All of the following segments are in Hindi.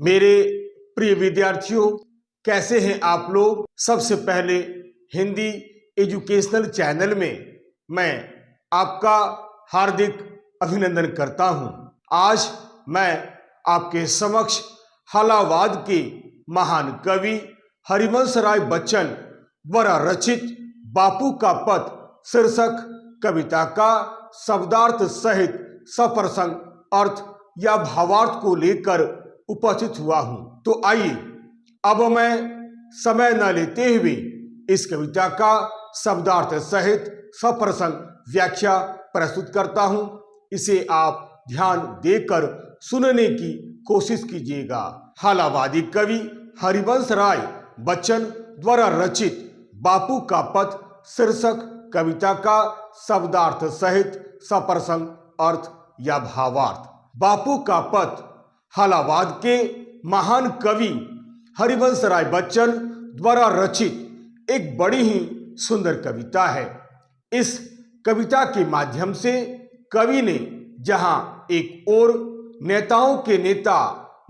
मेरे प्रिय विद्यार्थियों, कैसे हैं आप लोग। सबसे पहले हिंदी एजुकेशनल चैनल में मैं आपका हार्दिक अभिनंदन करता हूं। आज मैं आपके समक्ष हालावाद के महान कवि हरिवंश राय बच्चन द्वारा रचित बापू का पथ शीर्षक कविता का शब्दार्थ सहित सप्रसंग अर्थ या भावार्थ को लेकर उपस्थित हुआ हूं। तो आइए अब मैं समय न लेते हुए इस कविता का शब्दार्थ सहित सप्रसंग व्याख्या प्रस्तुत करता हूं। इसे आप ध्यान देकर सुनने की कोशिश कीजिएगा। हालावादी कवि हरिवंश राय बच्चन द्वारा रचित बापू का पथ शीर्षक कविता का शब्दार्थ सहित सप्रसंग अर्थ या भावार्थ। बापू का पथ हालावाद के महान कवि हरिवंश राय बच्चन द्वारा रचित एक बड़ी ही सुंदर कविता है। इस कविता के माध्यम से कवि ने जहां एक ओर नेताओं के नेता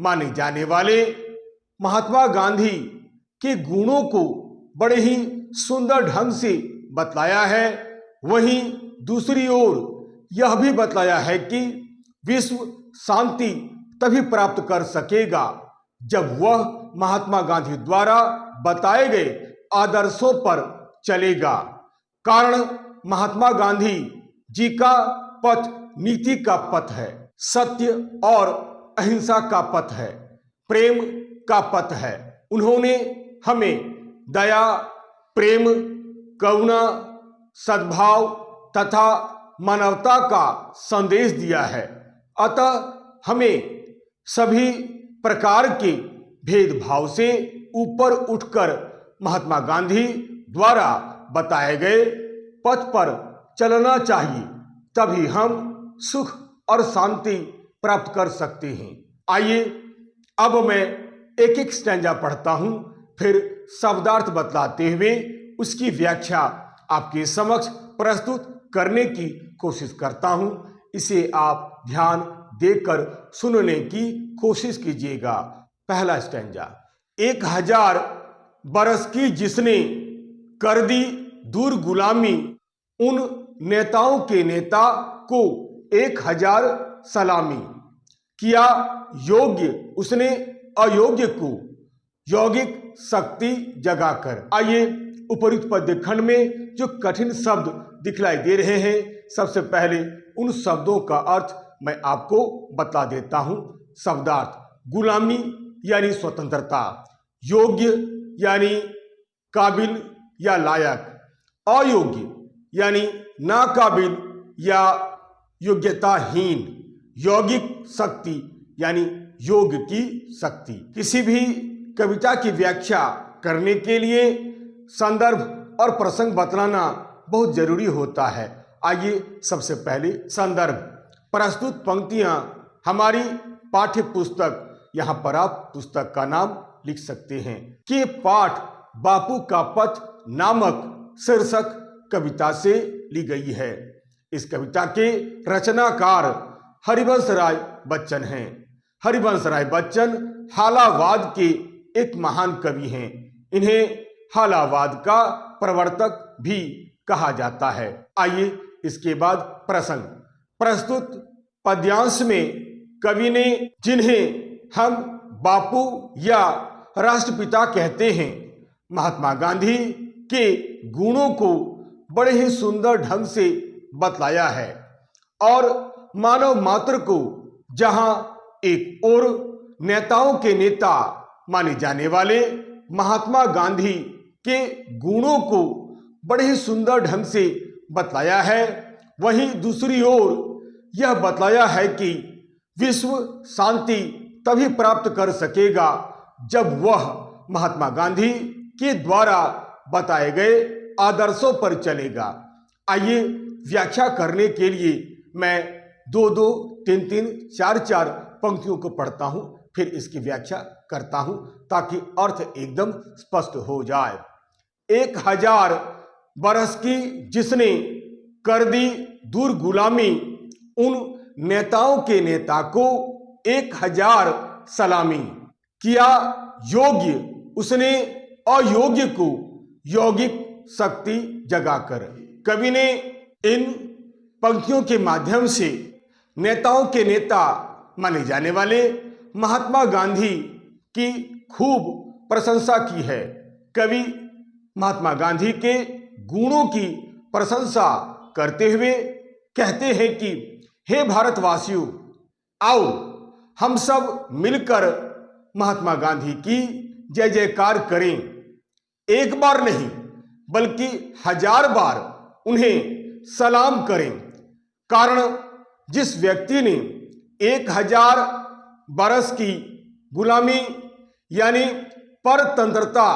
माने जाने वाले महात्मा गांधी के गुणों को बड़े ही सुंदर ढंग से बतलाया है, वहीं दूसरी ओर यह भी बतलाया है कि विश्व शांति तभी प्राप्त कर सकेगा जब वह महात्मा गांधी द्वारा बताए गए आदर्शों पर चलेगा। कारण महात्मा गांधी जी का पथ नीति का पथ है, सत्य और अहिंसा का पथ है, प्रेम का पथ है। उन्होंने हमें दया, प्रेम, करुणा, सद्भाव तथा मानवता का संदेश दिया है। अतः हमें सभी प्रकार के भेदभाव से ऊपर उठकर महात्मा गांधी द्वारा बताए गए पथ पर चलना चाहिए, तभी हम सुख और शांति प्राप्त कर सकते हैं। आइए अब मैं एक एक स्टैंजा पढ़ता हूं, फिर शब्दार्थ बतलाते हुए उसकी व्याख्या आपके समक्ष प्रस्तुत करने की कोशिश करता हूं। इसे आप ध्यान देकर सुनने की कोशिश कीजिएगा। पहला स्टैंजा। 1000 बरस की जिसने कर दी दूर गुलामी, उन नेताओं के नेता को 1000 सलामी। किया योग्य उसने अयोग्य को, यौगिक शक्ति जगाकर। आइए उपयुक्त पद्य खंड में जो कठिन शब्द दिखलाई दे रहे हैं, सबसे पहले उन शब्दों का अर्थ मैं आपको बता देता हूं। शब्दार्थ। गुलामी यानी स्वतंत्रता, योग्य यानी काबिल या लायक, अयोग्य यानी नाकाबिल या योग्यताहीन, यौगिक शक्ति यानी योग की शक्ति। किसी भी कविता की व्याख्या करने के लिए संदर्भ और प्रसंग बतलाना बहुत जरूरी होता है। आइए सबसे पहले संदर्भ। प्रस्तुत पंक्तियां हमारी पाठ्य पुस्तक, यहां पर आप पुस्तक का नाम लिख सकते हैं, के पाठ बापू का पथ नामक शीर्षक कविता से ली गई है। इस कविता के रचनाकार हरिवंश राय बच्चन हैं। हरिवंश राय बच्चन हालावाद के एक महान कवि हैं। इन्हें हालावाद का प्रवर्तक भी कहा जाता है। आइए इसके बाद प्रसंग। प्रस्तुत पद्यांश में कवि ने जिन्हें हम बापू या राष्ट्रपिता कहते हैं, महात्मा गांधी के गुणों को बड़े ही सुंदर ढंग से बतलाया है और मानव मात्र को जहां एक ओर नेताओं के नेता माने जाने वाले महात्मा गांधी के गुणों को बड़े ही सुंदर ढंग से बतलाया है, वहीं दूसरी ओर यह बतलाया है कि विश्व शांति तभी प्राप्त कर सकेगा जब वह महात्मा गांधी के द्वारा बताए गए आदर्शों पर चलेगा। आइए व्याख्या करने के लिए मैं 2-2, 3-3, 4-4 पंक्तियों को पढ़ता हूं, फिर इसकी व्याख्या करता हूं ताकि अर्थ एकदम स्पष्ट हो जाए। 1000 बरस की जिसने कर दी दूर गुलामी, उन नेताओं के नेता को 1000 सलामी। किया योग्य उसने अयोग्य को यौगिक शक्ति जगाकर। कवि ने इन पंक्तियों के माध्यम से नेताओं के नेता माने जाने वाले महात्मा गांधी की खूब प्रशंसा की है। कवि महात्मा गांधी के गुणों की प्रशंसा करते हुए कहते हैं कि हे भारतवासियों, आओ हम सब मिलकर महात्मा गांधी की जय जयकार करें। एक बार नहीं बल्कि 1000 बार उन्हें सलाम करें। कारण जिस व्यक्ति ने 1000 बरस की गुलामी यानी परतंत्रता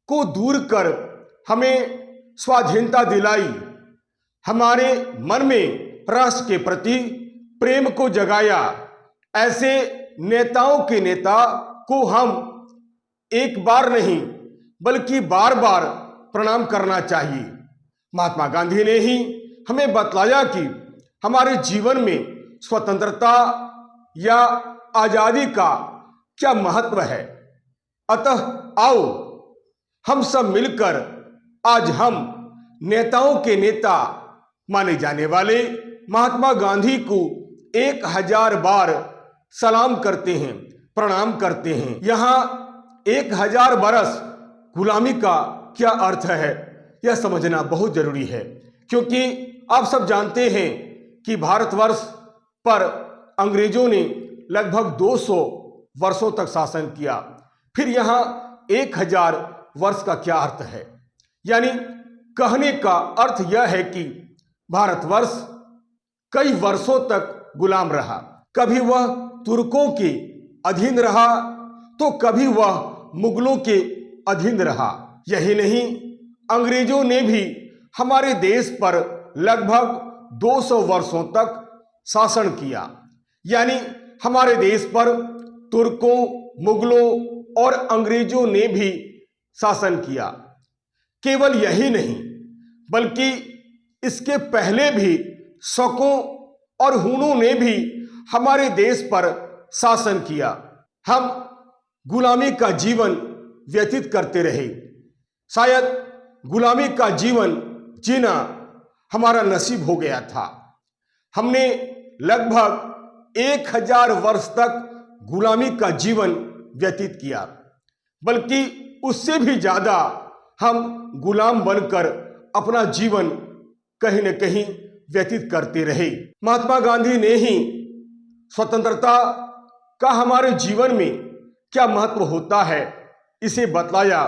को दूर कर हमें स्वाधीनता दिलाई, हमारे मन में राष्ट्र के प्रति प्रेम को जगाया, ऐसे नेताओं के नेता को हम एक बार नहीं बल्कि बार बार प्रणाम करना चाहिए। महात्मा गांधी ने ही हमें बतलाया कि हमारे जीवन में स्वतंत्रता या आजादी का क्या महत्व है। अतः आओ हम सब मिलकर आज हम नेताओं के नेता माने जाने वाले महात्मा गांधी को 1000 बार सलाम करते हैं, प्रणाम करते हैं। यहाँ 1000 बरस गुलामी का क्या अर्थ है यह समझना बहुत जरूरी है, क्योंकि आप सब जानते हैं कि भारतवर्ष पर अंग्रेजों ने लगभग 200 वर्षों तक शासन किया। फिर यहाँ 1000 वर्ष का क्या अर्थ है? यानी कहने का अर्थ यह है कि भारतवर्ष कई वर्षों तक गुलाम रहा। कभी वह तुर्कों के अधीन रहा तो कभी वह मुगलों के अधीन रहा। यही नहीं, अंग्रेजों ने भी हमारे देश पर लगभग 200 वर्षों तक शासन किया। यानी हमारे देश पर तुर्कों, मुगलों और अंग्रेजों ने भी शासन किया। केवल यही नहीं बल्कि इसके पहले भी शकों और हुनों ने भी हमारे देश पर शासन किया। हम गुलामी का जीवन व्यतीत करते रहे। शायद गुलामी का जीवन जीना हमारा नसीब हो गया था। हमने लगभग 1000 वर्ष तक गुलामी का जीवन व्यतीत किया, बल्कि उससे भी ज्यादा हम गुलाम बनकर अपना जीवन कहीं न कहीं व्यतीत करते रहे। महात्मा गांधी ने ही स्वतंत्रता का हमारे जीवन में क्या महत्व होता है इसे बतलाया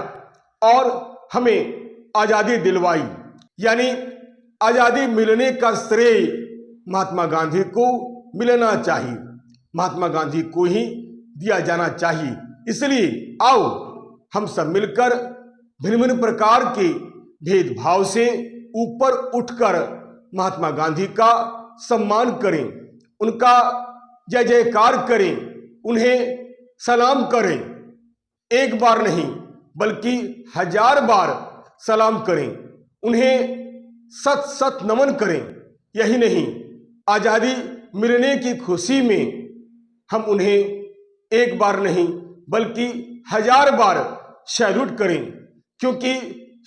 और हमें आजादी दिलवाई। यानी आजादी मिलने का श्रेय महात्मा गांधी को मिलना चाहिए, महात्मा गांधी को ही दिया जाना चाहिए। इसलिए आओ हम सब मिलकर भिन्न भिन्न प्रकार के भेदभाव से ऊपर उठकर महात्मा गांधी का सम्मान करें, उनका जय जयकार करें, उन्हें सलाम करें। एक बार नहीं बल्कि 1000 बार सलाम करें, उन्हें सत सत नमन करें। यही नहीं, आजादी मिलने की खुशी में हम उन्हें एक बार नहीं बल्कि 1000 बार सैल्यूट करें, क्योंकि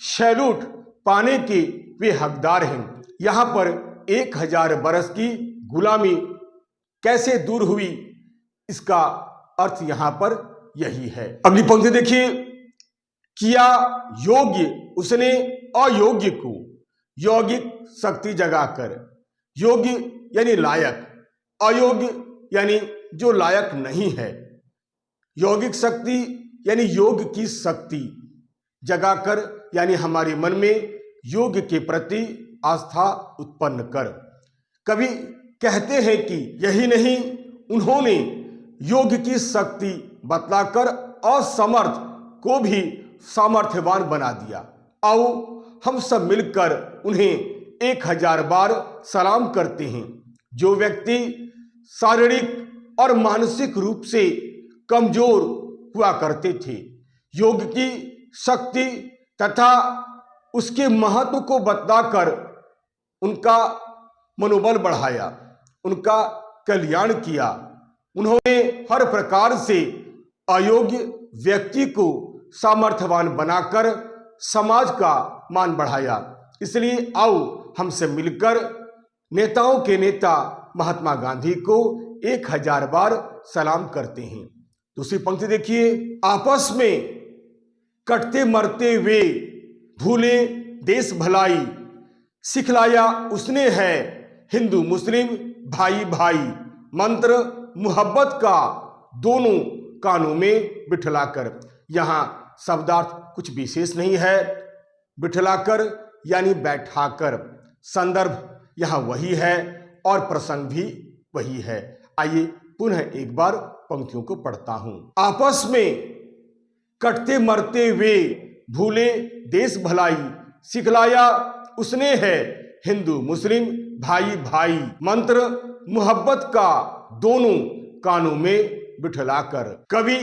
सैल्यूट पाने के वे हकदार हैं। यहाँ पर 1000 बरस की गुलामी कैसे दूर हुई, इसका अर्थ यहाँ पर यही है। अगली पंक्ति देखिए, किया योग्य उसने अयोग्य को यौगिक शक्ति जगाकर। योग्य यानी लायक, अयोग्य यानी जो लायक नहीं है। यौगिक शक्ति यानी योग की शक्ति जगाकर, यानी हमारे मन में योग के प्रति आस्था उत्पन्न कर। कवि कहते हैं कि यही नहीं, उन्होंने योग की शक्ति बतलाकर असमर्थ को भी सामर्थ्यवान बना दिया। आओ हम सब मिलकर उन्हें 1000 बार सलाम करते हैं। जो व्यक्ति शारीरिक और मानसिक रूप से कमजोर हुआ करते थे, योग की शक्ति तथा उसके महत्व को बतलाकर उनका मनोबल बढ़ाया, उनका कल्याण किया। उन्होंने हर प्रकार से अयोग्य व्यक्ति को सामर्थ्यवान बनाकर समाज का मान बढ़ाया। इसलिए आओ हमसे मिलकर नेताओं के नेता महात्मा गांधी को 1000 बार सलाम करते हैं। दूसरी पंक्ति देखिए, आपस में कटते मरते वे भूले देश भलाई, सिखलाया उसने है हिंदू मुस्लिम भाई भाई, मंत्र मोहब्बत का दोनों कानों में बिठलाकर। यहाँ शब्दार्थ कुछ विशेष नहीं है, बिठलाकर यानी बैठाकर। संदर्भ यहाँ वही है और प्रसंग भी वही है। आइए पुनः एक बार पंक्तियों को पढ़ता हूं। आपस में कटते मरते वे भूले देश भलाई, सिखलाया उसने है हिंदू मुस्लिम भाई भाई, मंत्र मोहब्बत का दोनों कानों में बिठलाकर। कवि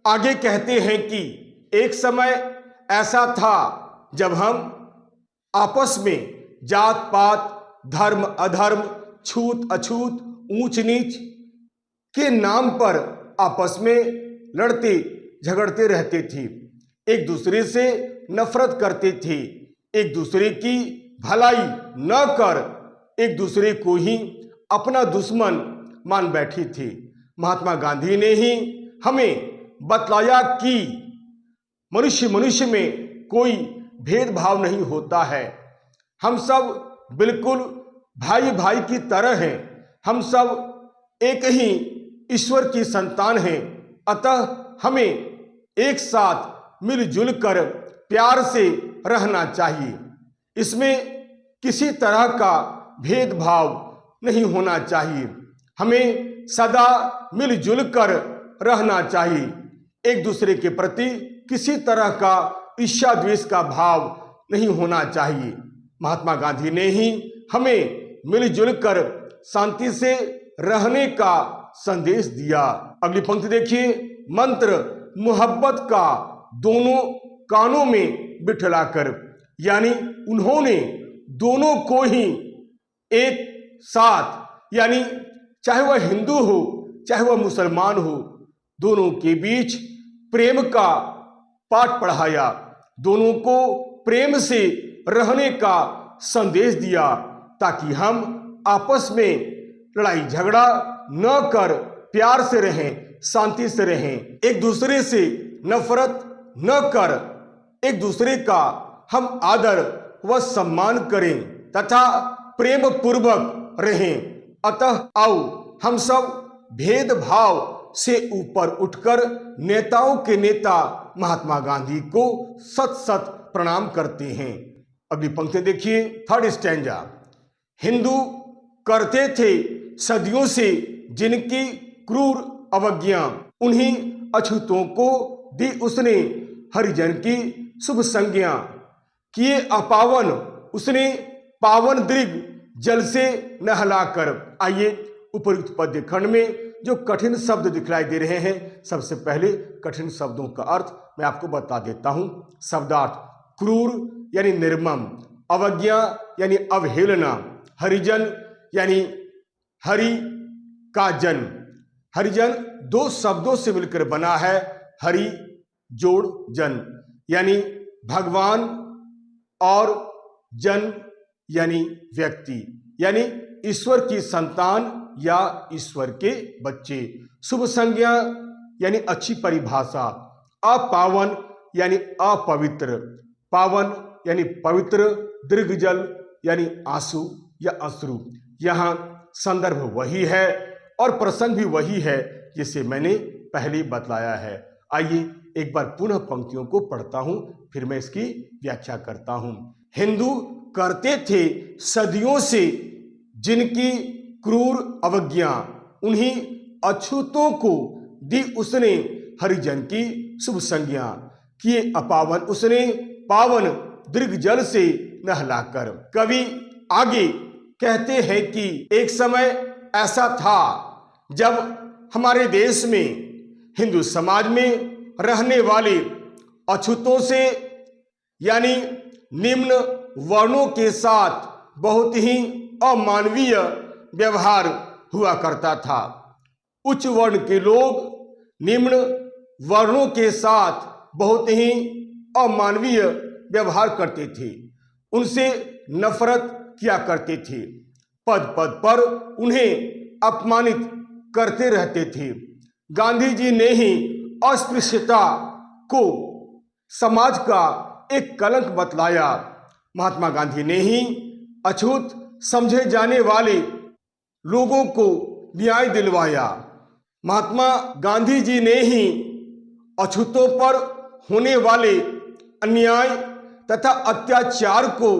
आगे कहते हैं कि एक समय ऐसा था जब हम आपस में जात पात, धर्म अधर्म, छूत अछूत, ऊंच नीच के नाम पर आपस में लड़ते झगड़ते रहते थे, एक दूसरे से नफरत करते थे, एक दूसरे की भलाई न कर एक दूसरे को ही अपना दुश्मन मान बैठे थे। महात्मा गांधी ने ही हमें बतलाया कि मनुष्य मनुष्य में कोई भेदभाव नहीं होता है, हम सब बिल्कुल भाई भाई की तरह हैं, हम सब एक ही ईश्वर की संतान हैं। अतः हमें एक साथ मिलजुल कर प्यार से रहना चाहिए, इसमें किसी तरह का भेदभाव नहीं होना चाहिए, हमें सदा मिलजुल कर रहना चाहिए, एक दूसरे के प्रति किसी तरह का ईर्ष्या द्वेष का भाव नहीं होना चाहिए। महात्मा गांधी ने ही हमें मिलजुल कर शांति से रहने का संदेश दिया। अगली पंक्ति देखिए, मंत्र मोहब्बत का दोनों कानों में बिठलाकर, यानी उन्होंने दोनों को ही एक साथ, यानी चाहे वह हिंदू हो चाहे वह मुसलमान हो, दोनों के बीच प्रेम का पाठ पढ़ाया, दोनों को प्रेम से रहने का संदेश दिया, ताकि हम आपस में लड़ाई झगड़ा न कर प्यार से रहें, शांति से रहें, एक दूसरे से नफरत न कर एक दूसरे का हम आदर व सम्मान करें तथा प्रेम पूर्वक रहें। अतः आओ हम सब भेदभाव से ऊपर उठकर नेताओं के नेता महात्मा गांधी को सत सत प्रणाम करते हैं। अगली पंक्ति देखिए, थर्ड स्टैंजा। हिंदू करते थे सदियों से जिनकी क्रूर अवज्ञा, उन्हीं अछूतों को दी उसने हरिजन की शुभ संज्ञा, किए अपावन उसने पावन दृग जल से नहलाकर। आइए उपयुक्त पद्य खंड में जो कठिन शब्द दिखलाई दे रहे हैं, सबसे पहले कठिन शब्दों का अर्थ मैं आपको बता देता हूं। शब्दार्थ क्रूर यानी निर्मम, अवज्ञा यानी अवहेलना, हरिजन यानी हरि का जन। हरिजन दो शब्दों से मिलकर बना है, हरि जोड़ जन, यानी भगवान और जन यानी व्यक्ति, यानी ईश्वर की संतान या ईश्वर के बच्चे। शुभ संज्ञा यानी अच्छी परिभाषा। अपावन यानी अपवित्र, पावन यानी पवित्र, दीर्घजल यानी आंसू या अश्रु। यहाँ संदर्भ वही है और प्रसंग भी वही है जिसे मैंने पहले बतलाया है। आइए एक बार पुनः पंक्तियों को पढ़ता हूं, फिर मैं इसकी व्याख्या करता हूं। हिंदू करते थे सदियों से जिनकी क्रूर अवज्ञा, उन्हीं अछूतों को दी उसने हरिजन की शुभ संज्ञा, किए अपावन उसने पावन दीर्घ जल से नहलाकर। कवि आगे कहते हैं कि एक समय ऐसा था जब हमारे देश में हिंदू समाज में रहने वाले अछूतों से यानी निम्न वर्णों के साथ बहुत ही अमानवीय व्यवहार हुआ करता था। उच्च वर्ण के लोग निम्न वर्णों के साथ बहुत ही अमानवीय व्यवहार करते थे, उनसे नफरत किया करते थे, पद पद पर उन्हें अपमानित करते रहते थे। गांधी जी ने ही अस्पृश्यता को समाज का एक कलंक बतलाया। महात्मा गांधी ने ही अछूत समझे जाने वाले लोगों को न्याय दिलवाया। महात्मा गांधी जी ने ही अछूतों पर होने वाले अन्याय तथा अत्याचार को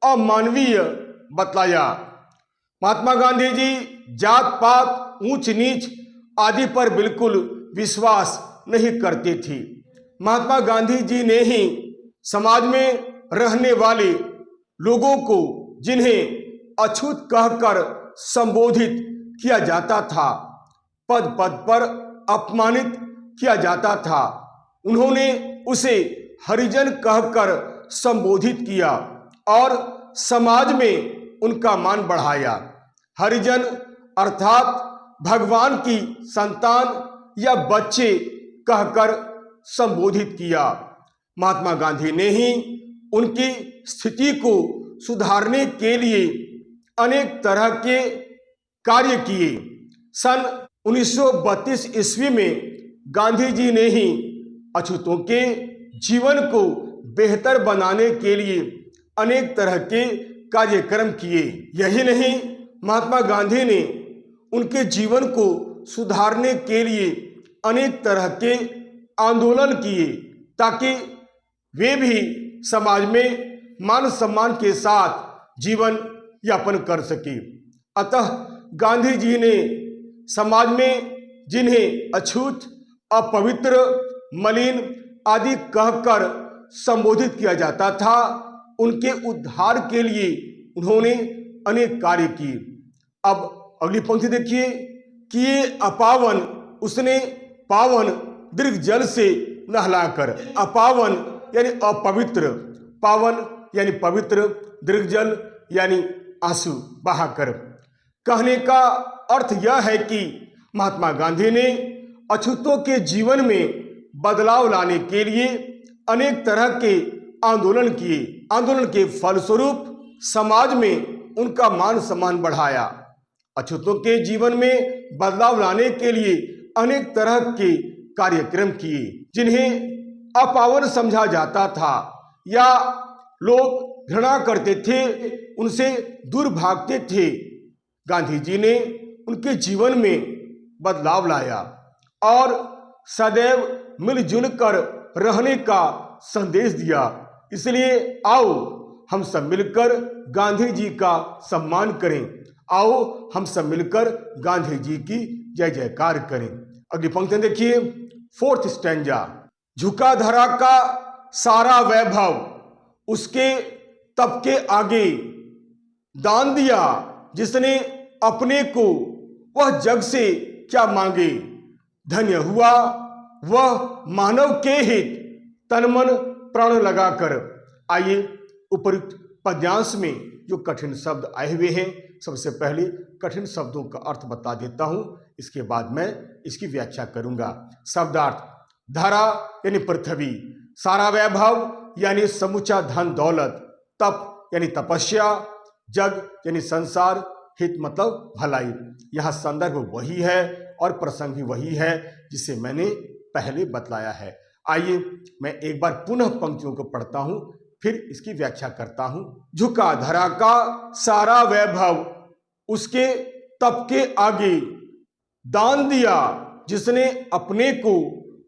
अमानवीय बतलाया। महात्मा गांधी जी जात पात, ऊंच नीच आदि पर बिल्कुल विश्वास नहीं करते थे। महात्मा गांधी जी ने ही समाज में रहने वाले लोगों को, जिन्हें अछूत कहकर संबोधित किया जाता था, पद पद पर अपमानित किया जाता था, उन्होंने उसे हरिजन कहकर संबोधित किया और समाज में उनका मान बढ़ाया। हरिजन अर्थात भगवान की संतान या बच्चे कहकर संबोधित किया। महात्मा गांधी ने ही उनकी स्थिति को सुधारने के लिए अनेक तरह के कार्य किए। सन 1932 ईस्वी में गांधी जी ने ही अछूतों के जीवन को बेहतर बनाने के लिए अनेक तरह के कार्यक्रम किए। यही नहीं, महात्मा गांधी ने उनके जीवन को सुधारने के लिए अनेक तरह के आंदोलन किए, ताकि वे भी समाज में मान सम्मान के साथ जीवन यापन कर सके। अतः गांधी जी ने समाज में जिन्हें अछूत, अपवित्र, मलिन आदि कहकर संबोधित किया जाता था, उनके उद्धार के लिए उन्होंने अनेक कार्य किए। अब अगली पंक्ति देखिए, किए अपावन उसने पावन दीर्घ जल से नहलाकर। अपावन यानी अपवित्र, पावन यानी पवित्र, दीर्घ जल यानी आंसू बहाकर। कहने का अर्थ यह है कि महात्मा गांधी ने अछूतों के जीवन में बदलाव लाने के लिए अनेक तरह के आंदोलन किए। आंदोलन के फलस्वरूप समाज में उनका मान सम्मान बढ़ाया। अछूतों के जीवन में बदलाव लाने के लिए अनेक तरह के कार्यक्रम किए, जिन्हें अपावन समझा जाता था या लोग घृणा करते थे, उनसे दूर भागते थे। गांधी जी ने उनके जीवन में बदलाव लाया और सदैव मिलजुल कर रहने का संदेश दिया। इसलिए आओ हम सब मिलकर गांधी जी का सम्मान करें, आओ हम सब मिलकर गांधी जी की जय जयकार करें। अगली पंक्ति देखिए, 4th स्टैंजा। झुका धरा का सारा वैभव उसके तप के आगे, दान दिया जिसने अपने को वह जग से क्या मांगे। धन्य हुआ वह मानव के हित तन मन प्राण लगाकर। आइए उपयुक्त पद्यांश में जो कठिन शब्द आए हुए हैं, सबसे पहले कठिन शब्दों का अर्थ बता देता हूं, इसके बाद मैं इसकी व्याख्या करूंगा। शब्दार्थ: धरा यानी पृथ्वी, सारा वैभव यानी समूचा धन दौलत, तप यानी तपस्या, जग यानी संसार, हित मतलब भलाई। यह संदर्भ वही है और प्रसंग भी वही है जिसे मैंने पहले बतलाया है। आइए मैं एक बार पुनः पंक्तियों को पढ़ता हूं, फिर इसकी व्याख्या करता हूं। झुका धरा का सारा वैभव उसके तप के आगे, दान दिया जिसने अपने को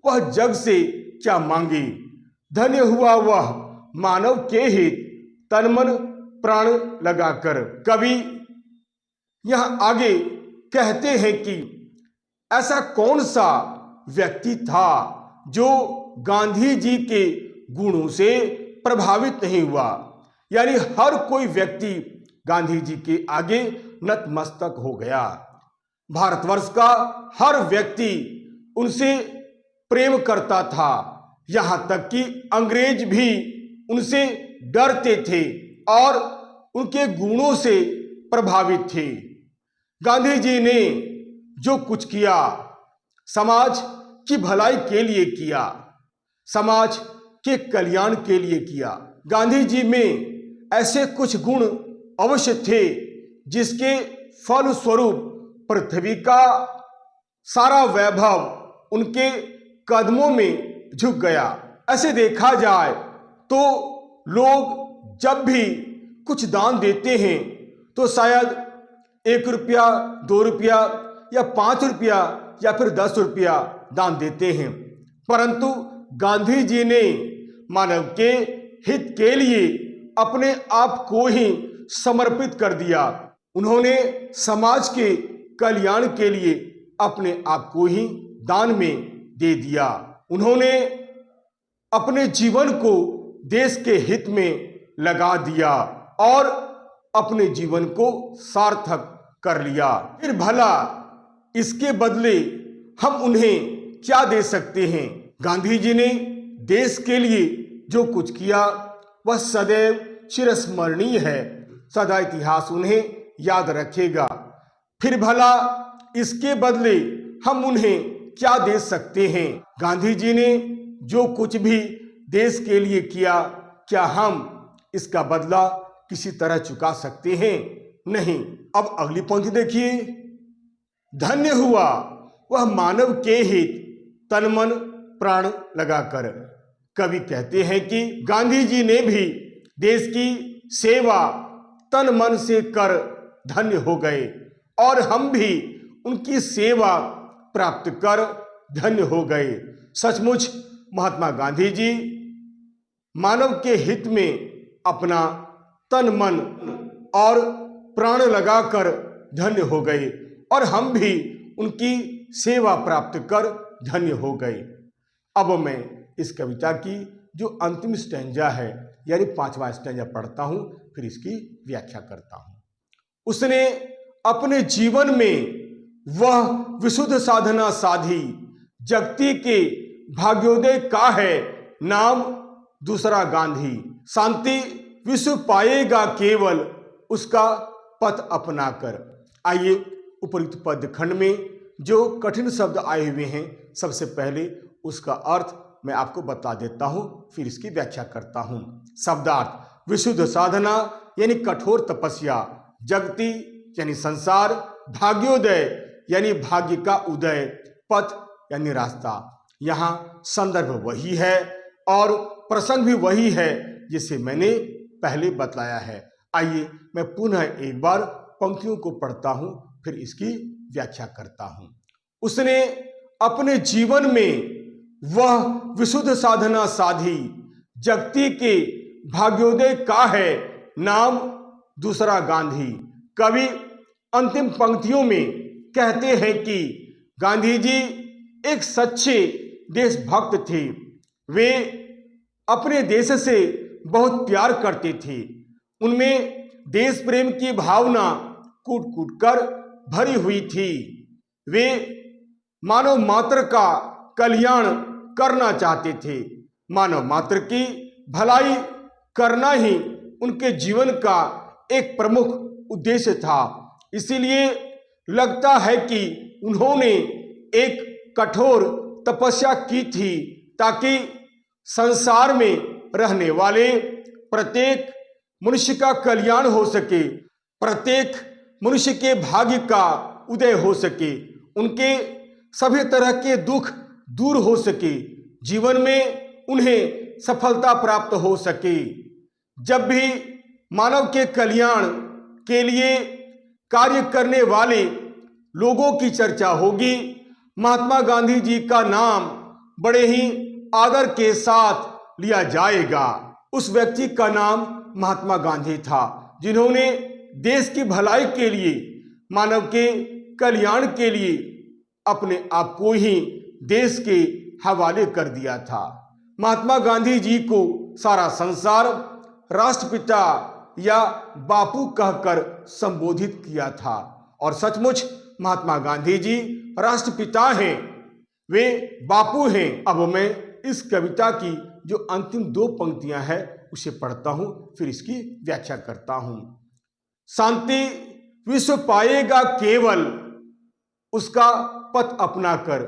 वह जग से क्या मांगे। धन्य हुआ वह मानव के हित तन मन प्राण लगाकर। कवि यहां आगे कहते हैं कि ऐसा कौन सा व्यक्ति था जो गांधी जी के गुणों से प्रभावित नहीं हुआ। यानी हर कोई व्यक्ति गांधी जी के आगे नतमस्तक हो गया। भारतवर्ष का हर व्यक्ति उनसे प्रेम करता था, यहां तक कि अंग्रेज भी उनसे डरते थे और उनके गुणों से प्रभावित थे। गांधी जी ने जो कुछ किया, समाज की भलाई के लिए किया, समाज के कल्याण के लिए किया। गांधी जी में ऐसे कुछ गुण अवश्य थे जिसके फलस्वरूप पृथ्वी का सारा वैभव उनके कदमों में झुक गया। ऐसे देखा जाए तो लोग जब भी कुछ दान देते हैं तो शायद 1 रुपया, 2 रुपया या 5 रुपया या फिर 10 रुपया दान देते हैं, परंतु गांधी जी ने मानव के हित के लिए अपने आप को ही समर्पित कर दिया। उन्होंने समाज के कल्याण के लिए अपने आप को ही दान में दे दिया। उन्होंने अपने जीवन को देश के हित में लगा दिया और अपने जीवन को सार्थक कर लिया। फिर भला इसके बदले हम उन्हें क्या दे सकते हैं? गांधी जी ने देश के लिए जो कुछ किया वह सदैव चिरस्मरणीय है, सदा इतिहास उन्हें याद रखेगा। फिर भला इसके बदले हम उन्हें क्या दे सकते हैं? गांधी जी ने जो कुछ भी देश के लिए किया, क्या हम इसका बदला किसी तरह चुका सकते हैं? नहीं। अब अगली पंक्ति देखिए, धन्य हुआ वह मानव के हित तन मन प्राण लगाकर। कवि कहते हैं कि गांधी जी ने भी देश की सेवा तन मन से कर धन्य हो गए और हम भी उनकी सेवा प्राप्त कर धन्य हो गए। सचमुच महात्मा गांधी जी मानव के हित में अपना तन मन और प्राण लगाकर धन्य हो गए और हम भी उनकी सेवा प्राप्त कर धन्य हो गए। अब मैं इस कविता की जो अंतिम स्टैंजा है यानी 5वां स्टैंजा पढ़ता हूं, फिर इसकी व्याख्या करता हूं। उसने अपने जीवन में वह विशुद्ध साधना साधी, जगती के भाग्योदय का है नाम दूसरा गांधी। शांति विश्व पाएगा केवल उसका पथ अपनाकर। आइए उपयुक्त पद खंड में जो कठिन शब्द आए हुए हैं, सबसे पहले उसका अर्थ मैं आपको बता देता हूं, फिर इसकी व्याख्या करता हूं। शब्दार्थ: विशुद्ध साधना यानी कठोर तपस्या, जगती यानी संसार, भाग्योदय यानी भाग्य का उदय, पथ यानी रास्ता। यहाँ संदर्भ वही है और प्रसंग भी वही है जिसे मैंने पहले बतलाया है। आइए मैं पुनः एक बार पंक्तियों को पढ़ता हूं, फिर इसकी व्याख्या करता हूं। उसने अपने जीवन में वह विशुद्ध साधना साधी, जगती के भाग्योदय का है नाम दूसरा गांधी। कवि अंतिम पंक्तियों में कहते हैं कि गांधी जी एक सच्चे देशभक्त थे। वे अपने देश से बहुत प्यार करते थे। उनमें देश प्रेम की भावना कूट कूट कर भरी हुई थी। वे मानव मात्र का कल्याण करना चाहते थे। मानव मात्र की भलाई करना ही उनके जीवन का एक प्रमुख उद्देश्य था। इसीलिए लगता है कि उन्होंने एक कठोर तपस्या की थी ताकि संसार में रहने वाले प्रत्येक मनुष्य का कल्याण हो सके, प्रत्येक मनुष्य के भाग्य का उदय हो सके, उनके सभी तरह के दुख दूर हो सके, जीवन में उन्हें सफलता प्राप्त हो सके। जब भी मानव के कल्याण के लिए कार्य करने वाले लोगों की चर्चा होगी, महात्मा गांधी जी का नाम बड़े ही आदर के साथ लिया जाएगा। उस व्यक्ति का नाम महात्मा गांधी था जिन्होंने देश की भलाई के लिए, मानव के कल्याण के लिए अपने आप को ही देश के हवाले कर दिया था। महात्मा गांधी जी को सारा संसार राष्ट्रपिता या बापू कहकर संबोधित किया था और सचमुच महात्मा गांधी जी राष्ट्रपिता हैं, वे बापू हैं। अब मैं इस कविता की जो अंतिम 2 पंक्तियां हैं उसे पढ़ता हूं, फिर इसकी व्याख्या करता हूं। शांति विश्व पाएगा केवल उसका पथ अपनाकर,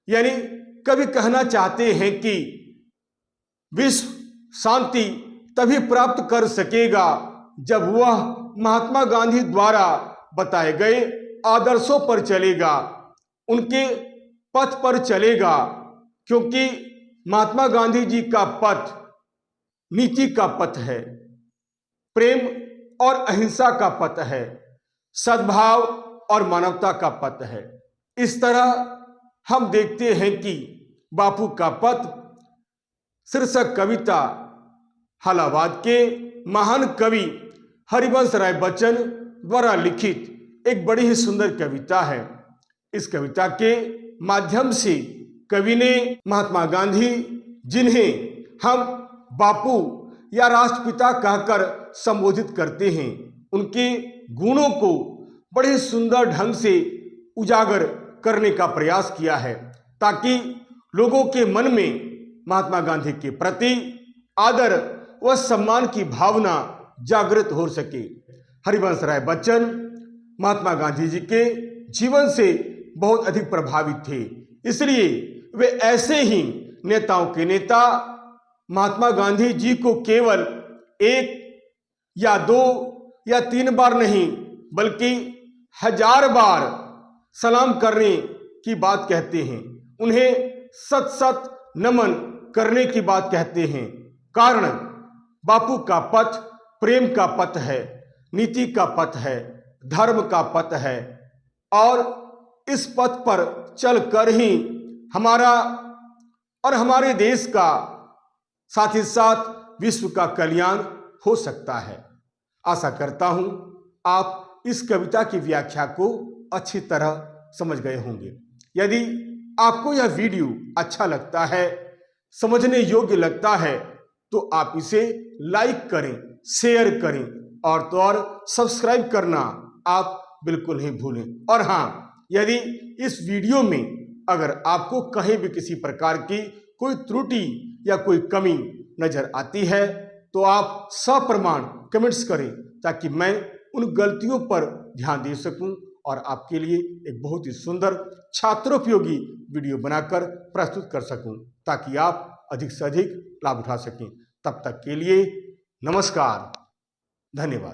यानी कवि कहना चाहते हैं कि विश्व शांति तभी प्राप्त कर सकेगा जब वह महात्मा गांधी द्वारा बताए गए आदर्शों पर चलेगा, उनके पथ पर चलेगा, क्योंकि महात्मा गांधी जी का पथ नीति का पथ है, प्रेम और अहिंसा का पथ है, सद्भाव और मानवता का पथ है। इस तरह हम देखते हैं कि बापू का पथ शीर्षक कविता हालावाद के महान कवि हरिवंश राय बच्चन द्वारा लिखित एक बड़ी ही सुंदर कविता है। इस कविता के माध्यम से कवि ने महात्मा गांधी, जिन्हें हम बापू या राष्ट्रपिता कहकर संबोधित करते हैं, उनके गुणों को बड़े सुंदर ढंग से उजागर करने का प्रयास किया है, ताकि लोगों के मन में महात्मा गांधी के प्रति आदर व सम्मान की भावना जागृत हो सके। हरिवंश राय बच्चन महात्मा गांधी जी के जीवन से बहुत अधिक प्रभावित थे, इसलिए वे ऐसे ही नेताओं के नेता महात्मा गांधी जी को केवल 1 या 2 या 3 बार नहीं, बल्कि 1000 बार सलाम करने की बात कहते हैं, उन्हें सत नमन करने की बात कहते हैं। कारण बापू का पथ प्रेम का पथ है, नीति का पथ है, धर्म का पथ है, और इस पथ पर चलकर ही हमारा और हमारे देश का, साथ ही साथ विश्व का कल्याण हो सकता है। आशा करता हूं आप इस कविता की व्याख्या को अच्छी तरह समझ गए होंगे। यदि आपको यह वीडियो अच्छा लगता है, समझने योग्य लगता है, तो आप इसे लाइक करें, शेयर करें, और तो और सब्सक्राइब करना आप बिल्कुल नहीं भूलें। और हाँ, यदि इस वीडियो में अगर आपको कहीं भी किसी प्रकार की कोई त्रुटि या कोई कमी नजर आती है, तो आप सप्रमाण कमेंट्स करें, ताकि मैं उन गलतियों पर ध्यान दे सकूं और आपके लिए एक बहुत ही सुंदर छात्रोपयोगी वीडियो बनाकर प्रस्तुत कर सकूं, ताकि आप अधिक से अधिक लाभ उठा सकें। तब तक के लिए नमस्कार, धन्यवाद।